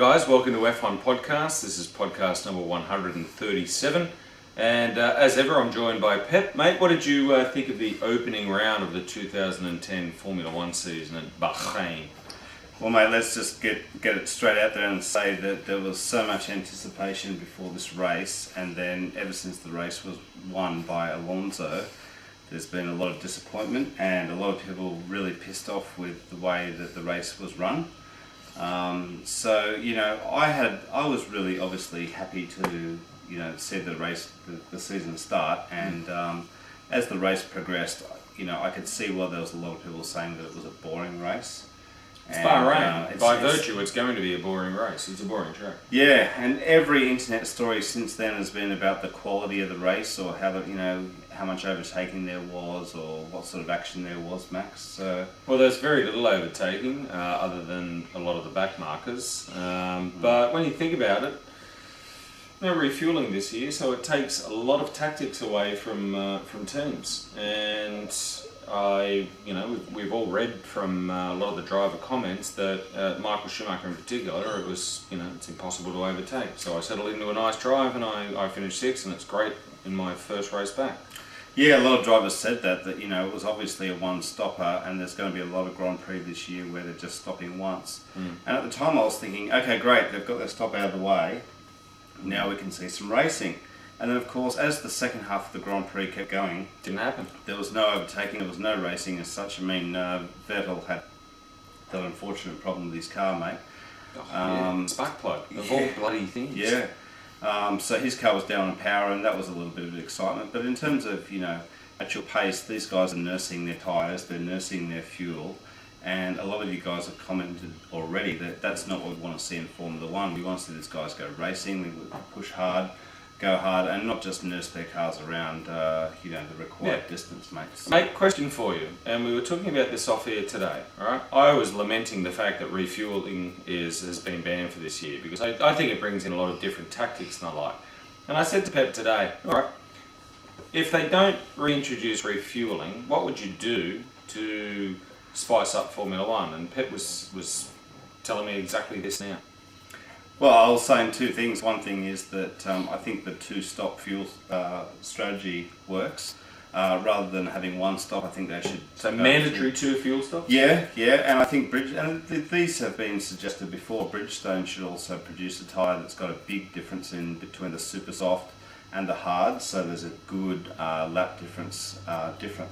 guys, welcome to F1 Podcast. This is podcast number 137. And as ever, I'm joined by Pep. Mate, what did you think of the opening round of the 2010 Formula One season at Bahrain? Well, mate, let's just get it straight out there and say that there was so much anticipation before this race, and then ever since the race was won by Alonso, there's been a lot of disappointment and a lot of people really pissed off with the way that the race was run. I was really obviously happy to, see the season start, and as the race progressed, I could see why there was a lot of people saying that it was a boring race. It's Bahrain. By virtue, it's going to be a boring race. It's a boring track. Yeah, and every internet story since then has been about the quality of the race, or how much overtaking there was, or what sort of action there was, Max. So, well, there's very little overtaking, other than a lot of the back markers. But when you think about it, no refueling this year, so it takes a lot of tactics away from teams. And we've all read from a lot of the driver comments that Michael Schumacher in particular, it was, it's impossible to overtake. So I settled into a nice drive and I finished sixth, and it's great in my first race back. Yeah, a lot of drivers said that it was obviously a one-stopper, and there's going to be a lot of Grand Prix this year where they're just stopping once. And at the time I was thinking, okay, great, they've got their stop out of the way, now we can see some racing. And then, of course, as the second half of the Grand Prix kept going, didn't happen. There was no overtaking, there was no racing as such. I mean, Vettel had that unfortunate problem with his car, mate. Spark plug, of all bloody things. Yeah. So his car was down on power, and that was a little bit of excitement. But in terms of, actual pace, these guys are nursing their tyres, they're nursing their fuel. And a lot of you guys have commented already that that's not what we want to see in Formula One. We want to see these guys go racing, we push hard, go hard, and not just nurse their cars around, the required distance, mate. Mate, question for you, and we were talking about this off here today, alright? I was lamenting the fact that refueling has been banned for this year, because I think it brings in a lot of different tactics and the like. And I said to Pep today, alright, if they don't reintroduce refueling, what would you do to spice up Formula One? And Pep was telling me exactly this now. Well, I was saying two things. One thing is that I think the two-stop fuel strategy works. Rather than having one stop, I think they should... So mandatory two fuel stops? Yeah, and I think these have been suggested before. Bridgestone should also produce a tyre that's got a big difference in between the super soft and the hard, so there's a good lap difference,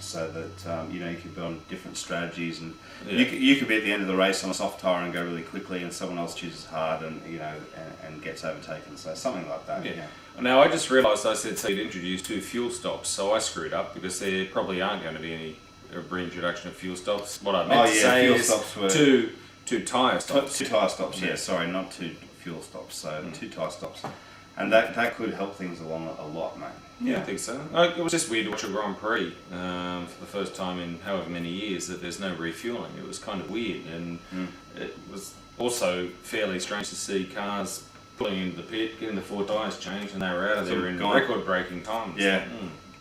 so that you can be on different strategies, and you could be at the end of the race on a soft tyre and go really quickly, and someone else chooses hard and and gets overtaken. So something like that. Yeah. Now I just realised I said so you'd introduce two fuel stops, so I screwed up because there probably aren't going to be any reintroduction of fuel stops. What I meant to say fuel is stops were two tyre stops. Two tyre stops. Yeah, sorry, not two fuel stops. So two tyre stops. And that could help things along a lot, mate. Yeah, I think so. It was just weird to watch a Grand Prix for the first time in however many years that there's no refueling. It was kind of weird, and it was also fairly strange to see cars pulling into the pit, getting the four tyres changed, and they were out of there in record-breaking time. Yeah.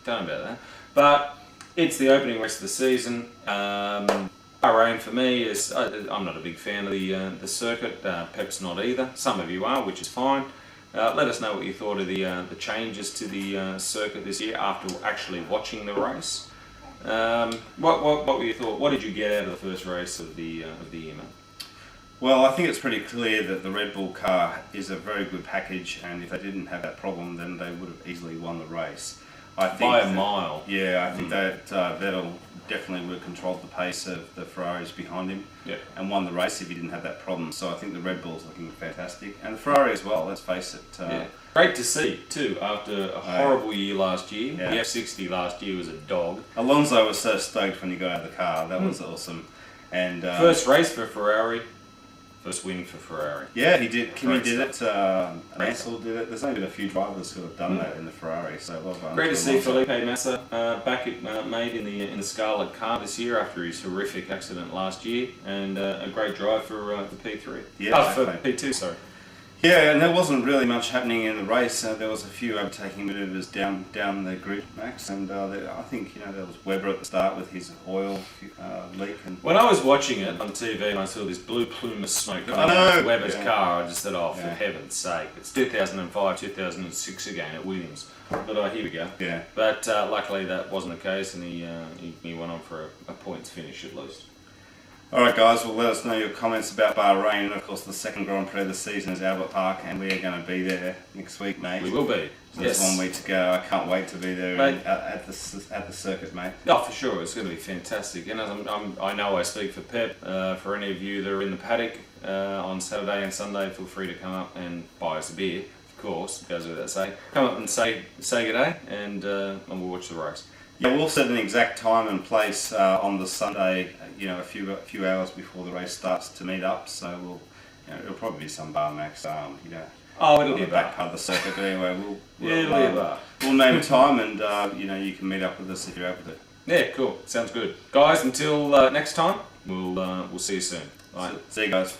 Don't know about that. But it's the opening race of the season. Bahrain for me is, I'm not a big fan of the circuit. Pep's not either. Some of you are, which is fine. Let us know what you thought of the changes to the circuit this year after actually watching the race. What were your thoughts? What did you get out of the first race of the year, mate? Well, I think it's pretty clear that the Red Bull car is a very good package, and if they didn't have that problem, then they would have easily won the race. I think by a mile. Yeah, I think that Vettel definitely would have controlled the pace of the Ferraris behind him and won the race if he didn't have that problem. So I think the Red Bull's looking fantastic. And the Ferrari as well, let's face it. Great to see, too, after a horrible year last year. Yeah. The F60 last year was a dog. Alonso was so stoked when he got out of the car. That was awesome. And first race for Ferrari. First win for Ferrari. Yeah, he did. Kimi did it. Mansell did it. There's only been a few drivers who have done that in the Ferrari. So well done. Great to see Felipe Massa back made in the Scarlet car this year after his horrific accident last year, and a great drive for P3. Yeah, for P2. Sorry. Yeah, and there wasn't really much happening in the race. There was a few overtaking manoeuvres down the grid, Max, and I think there was Webber at the start with his oil leak. And when I was watching it on TV and I saw this blue plume of smoke coming out of Webber's car, I just said, "Oh, for heaven's sake! It's 2005, 2006 again at Williams." But here we go. Yeah. But luckily that wasn't the case, and he went on for a points finish at least. Alright guys, well let us know your comments about Bahrain, and of course the second Grand Prix of the season is Albert Park, and we are going to be there next week, mate. We will be. So there's 1 week to go. I can't wait to be there at the circuit, mate. Oh, for sure, it's going to be fantastic. And as I know I speak for Pep, for any of you that are in the paddock on Saturday and Sunday, feel free to come up and buy us a beer, of course, goes without saying. Come up and say good day, and we'll watch the race. Yeah, we'll set an exact time and place on the Sunday, a few hours before the race starts to meet up. So it'll probably be some bar, Max. Oh, it'll be a back bar. part of the circuit. But anyway, It'll be a bar. We'll name a time, and you can meet up with us if you're able to. Yeah, cool. Sounds good, guys. Until next time, we'll see you soon. Bye. See you guys.